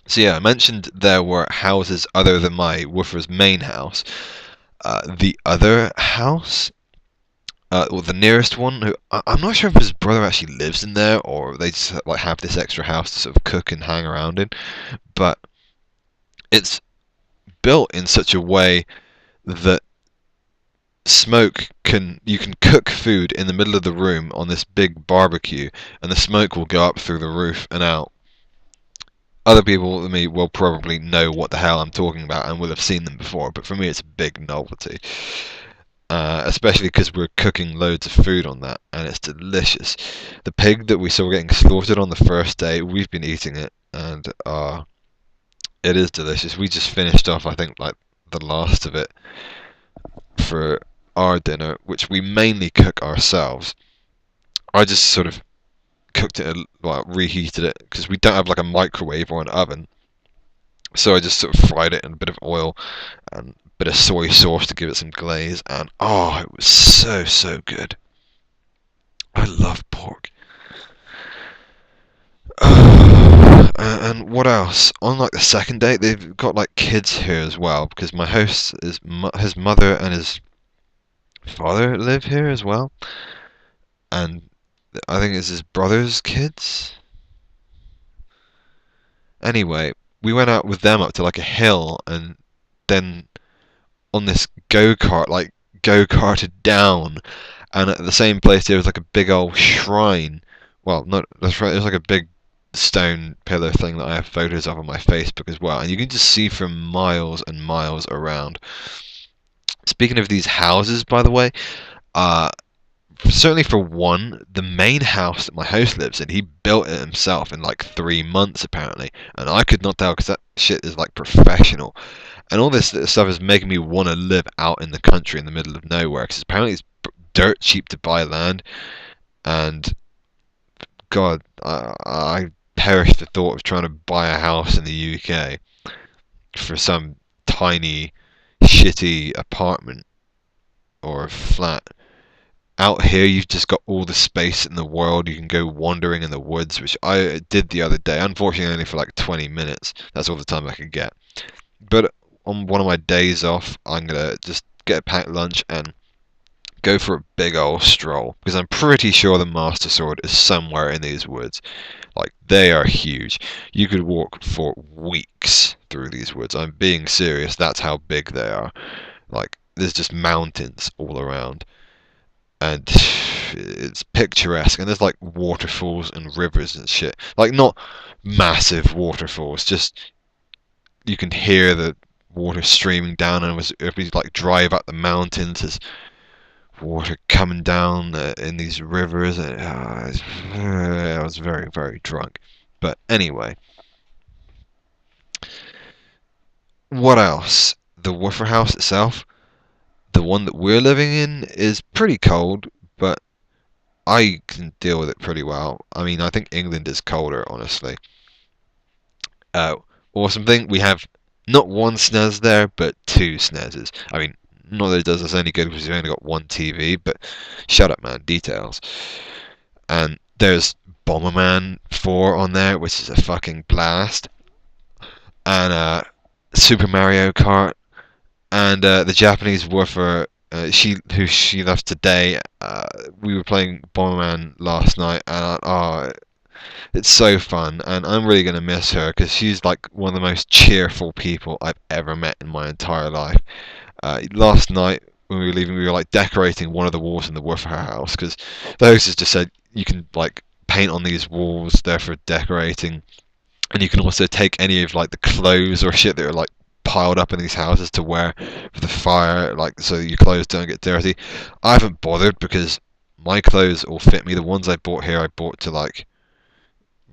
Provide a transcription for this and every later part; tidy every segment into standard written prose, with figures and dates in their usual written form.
So yeah, I mentioned there were houses other than my woofer's main house. The other house, or the nearest one, who I'm not sure if his brother actually lives in there or they just like have this extra house to sort of cook and hang around in. But it's built in such a way that you can cook food in the middle of the room on this big barbecue, and the smoke will go up through the roof and out. Other people than me will probably know what the hell I'm talking about and will have seen them before, but for me it's a big novelty. Especially because we're cooking loads of food on that, and it's delicious. The pig that we saw getting slaughtered on the first day, we've been eating it, and it is delicious. We just finished off, I think, like the last of it for our dinner, which we mainly cook ourselves. I just sort of cooked it, well, reheated it, because we don't have like a microwave or an oven. So I just sort of fried it in a bit of oil and a bit of soy sauce to give it some glaze, and oh, it was so, so good. I love pork. And what else? On like the second date, they've got like kids here as well because my host is his mother and his father live here as well, and I think it's his brother's kids. Anyway, we went out with them up to like a hill, and then on this go-kart, like go-karted down, and at the same place there was like a big old shrine. Well, not that's right. There's like a big stone pillar thing that I have photos of on my Facebook as well, and you can just see for miles and miles around. Speaking of these houses, by the way, uh, certainly for one, the main house that my host lives in, he built it himself in like 3 months apparently, and I could not tell because that shit is like professional. And all this stuff is making me want to live out in the country in the middle of nowhere because apparently it's dirt cheap to buy land, and God, I perish the thought of trying to buy a house in the UK for some tiny, shitty apartment or flat. Out here, you've just got all the space in the world. You can go wandering in the woods, which I did the other day. Unfortunately, only for like 20 minutes. That's all the time I could get. But on one of my days off, I'm gonna just get a packed lunch and go for a big old stroll because I'm pretty sure the Master Sword is somewhere in these woods. Like, they are huge. You could walk for weeks through these woods. I'm being serious. That's how big they are. Like, there's just mountains all around, and it's picturesque. And there's like waterfalls and rivers and shit. Like, not massive waterfalls, just you can hear the water streaming down, and if we like drive up the mountains, there's water coming down in these rivers. And, I was very, very drunk. But anyway, what else? The Woofer House itself, the one that we're living in, is pretty cold, but I can deal with it pretty well. I mean, I think England is colder, honestly. Uh, Awesome thing, we have not one SNES there, but two SNESes. I mean, not that it does us any good because we've only got one TV, but shut up, man, details. And there's Bomberman 4 on there, which is a fucking blast. And Super Mario Kart. And the Japanese woofer, who she left today. We were playing Bomberman last night, and it's so fun. And I'm really gonna miss her because she's like one of the most cheerful people I've ever met in my entire life. Last night when we were leaving, we were like decorating one of the walls in the woofer house because the hostess just said you can like paint on these walls, they're for decorating, and you can also take any of like the clothes or shit that are like piled up in these houses to wear for the fire, like so your clothes don't get dirty. I haven't bothered because my clothes all fit me. The ones I bought here, I bought to like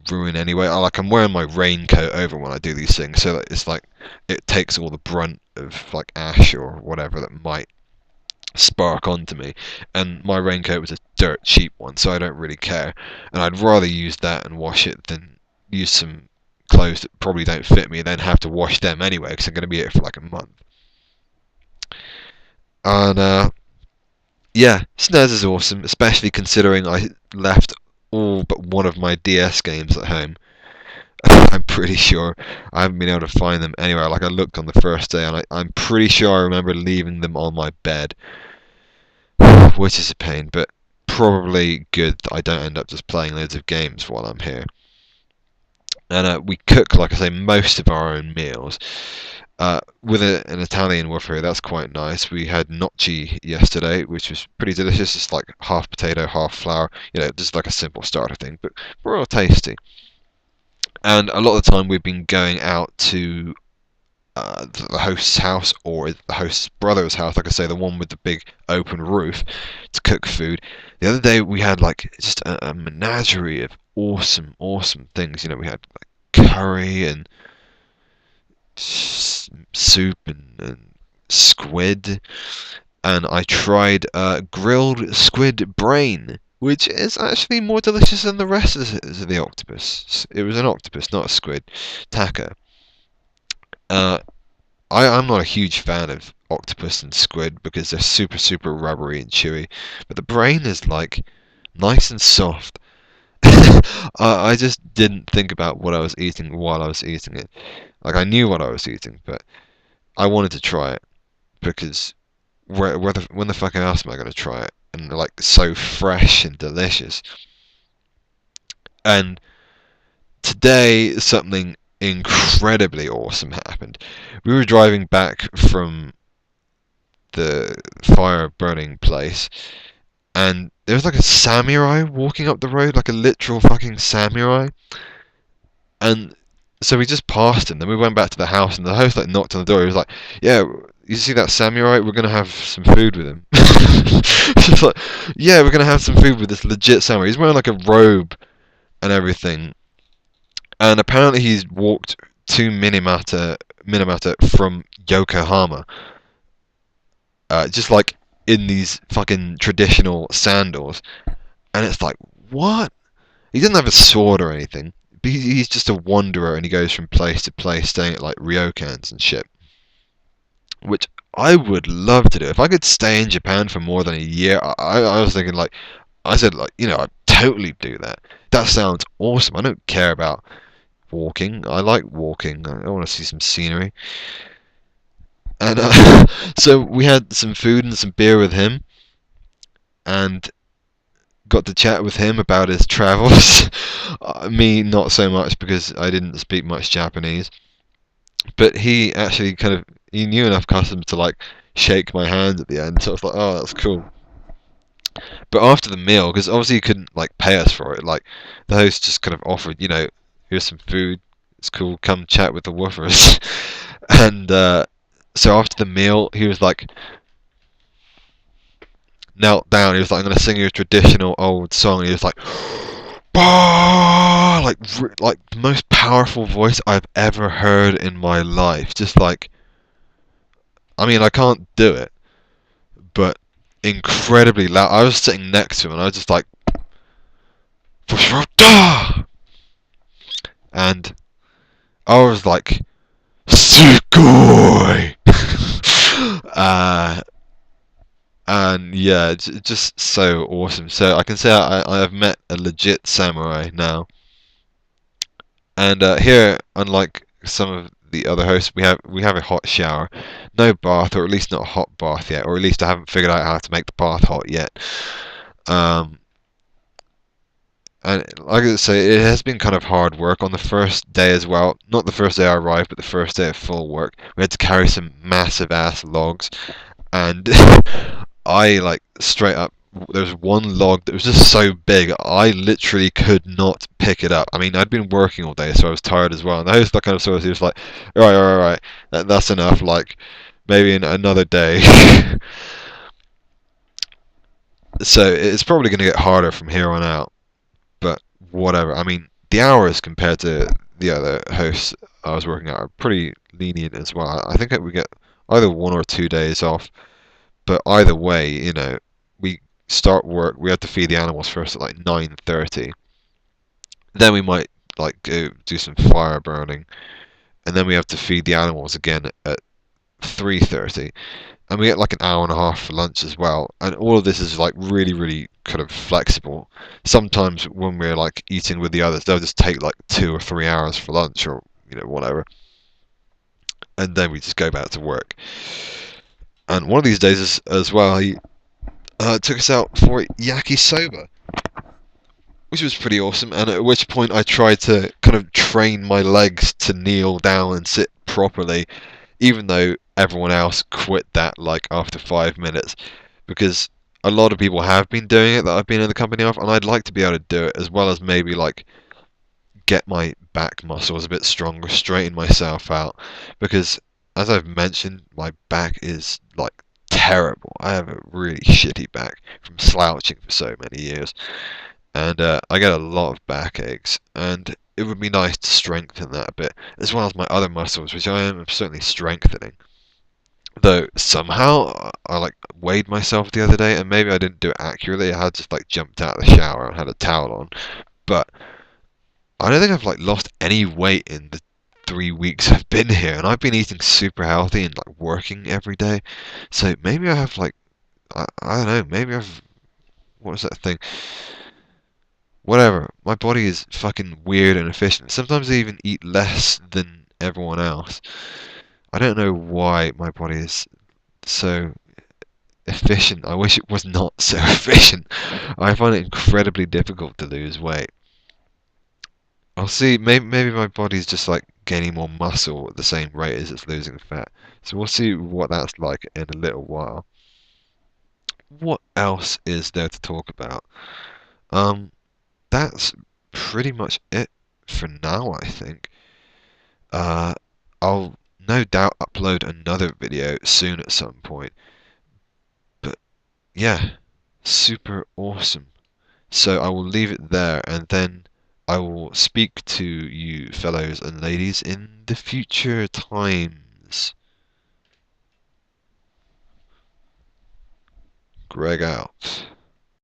ruin anyway. I'm wearing my raincoat over when I do these things, so that it's like it takes all the brunt of like ash or whatever that might spark onto me. And my raincoat was a dirt cheap one, so I don't really care. And I'd rather use that and wash it than use some clothes that probably don't fit me and then have to wash them anyway because I'm going to be here for like a month. And yeah, SNES is awesome, especially considering I left all but one of my DS games at home. I'm pretty sure I haven't been able to find them anywhere. Like I looked on the first day, and I'm pretty sure I remember leaving them on my bed, which is a pain, but probably good that I don't end up just playing loads of games while I'm here. And we cook, like I say, most of our own meals. With an Italian woofer, that's quite nice. We had gnocchi yesterday, which was pretty delicious. It's like half potato, half flour. Just like a simple starter thing, but real tasty. And a lot of the time we've been going out to the host's house or the host's brother's house, like I say, the one with the big open roof, to cook food. The other day we had like just a menagerie of awesome, awesome things. We had like curry and soup and squid, and I tried grilled squid brain, which is actually more delicious than the rest of the octopus. It was an octopus, not a squid. Taco. Uh, I'm not a huge fan of octopus and squid because they're super, super rubbery and chewy, but the brain is like nice and soft. I just didn't think about what I was eating while I was eating it. Like I knew what I was eating, but I wanted to try it because when the fuck else am I gonna try it? And they're like so fresh and delicious. And today something incredibly awesome happened. We were driving back from the fire burning place, and there was like a samurai walking up the road, like a literal fucking samurai. And so we just passed him. Then we went back to the house, and the host like knocked on the door. He was like, "Yeah, you see that samurai? We're gonna have some food with him." She's like, "Yeah, we're gonna have some food with this legit samurai. He's wearing like a robe and everything, and apparently he's walked to Minamata from Yokohama, just like in these fucking traditional sandals." And it's like, what? He doesn't have a sword or anything. But he's just a wanderer, and he goes from place to place, staying at like ryokans and shit. Which I would love to do. If I could stay in Japan for more than a year, I was thinking like, I said like, I'd totally do that. That sounds awesome. I don't care about walking. I like walking. I want to see some scenery. And so we had some food and some beer with him, and got to chat with him about his travels. Me, not so much because I didn't speak much Japanese. But he actually he knew enough customs to like shake my hand at the end. So I was like, oh, that's cool. But after the meal, because obviously he couldn't like pay us for it, like the host just kind of offered, here's some food. It's cool. Come chat with the woofers. And so after the meal, he was like knelt down. He was like, I'm gonna sing you a traditional old song. And he was like, bah! Like the most powerful voice I've ever heard in my life. Just like, I mean, I can't do it, but incredibly loud. I was sitting next to him, and I was just like, and I was like, Sugoi! uh, and yeah, it's just so awesome. So I can say I have met a legit samurai now. And here, unlike some of the other hosts, we have a hot shower, no bath, or at least not a hot bath yet, or at least I haven't figured out how to make the bath hot yet. Um, and like I say, it has been kind of hard work on the first day as well. Not the first day I arrived, but the first day of full work. We had to carry some massive ass logs, and I like straight up. There was one log that was just so big, I literally could not pick it up. I mean, I'd been working all day, so I was tired as well. And the host that kind of saw us, he was like, all right, that's enough. Like, maybe in another day." So it's probably going to get harder from here on out. But whatever. I mean, the hours compared to the other hosts I was working at are pretty lenient as well. I think that we get either 1 or 2 days off. But either way, we start work. We have to feed the animals first at like 9:30. Then we might like go do some fire burning, and then we have to feed the animals again at 3:30, and we get like an hour and a half for lunch as well. And all of this is like really, really kind of flexible. Sometimes when we're like eating with the others, they'll just take like 2 or 3 hours for lunch or whatever, and then we just go back to work. And one of these days as well, he took us out for yakisoba, which was pretty awesome. And at which point I tried to kind of train my legs to kneel down and sit properly, even though everyone else quit that like after 5 minutes, because a lot of people have been doing it that I've been in the company of, and I'd like to be able to do it as well as maybe like get my back muscles a bit stronger, straighten myself out, because as I've mentioned, my back is like terrible. I have a really shitty back from slouching for so many years, and I get a lot of backaches, and it would be nice to strengthen that a bit, as well as my other muscles, which I am certainly strengthening. Though somehow I like weighed myself the other day, and maybe I didn't do it accurately. I had just like jumped out of the shower and had a towel on, but I don't think I've like lost any weight in the 3 weeks I've been here, and I've been eating super healthy and like working every day. So maybe I have like I don't know, maybe I've what was that thing? Whatever. My body is fucking weird and efficient. Sometimes I even eat less than everyone else. I don't know why my body is so efficient. I wish it was not so efficient. I find it incredibly difficult to lose weight. I'll see. Maybe my body's just like gaining more muscle at the same rate as it's losing fat. So we'll see what that's like in a little while. What else is there to talk about? Um, that's pretty much it for now, I think. Uh, I'll no doubt upload another video soon at some point. But yeah, super awesome. So I will leave it there, and then I will speak to you fellows and ladies in the future times. Greg out.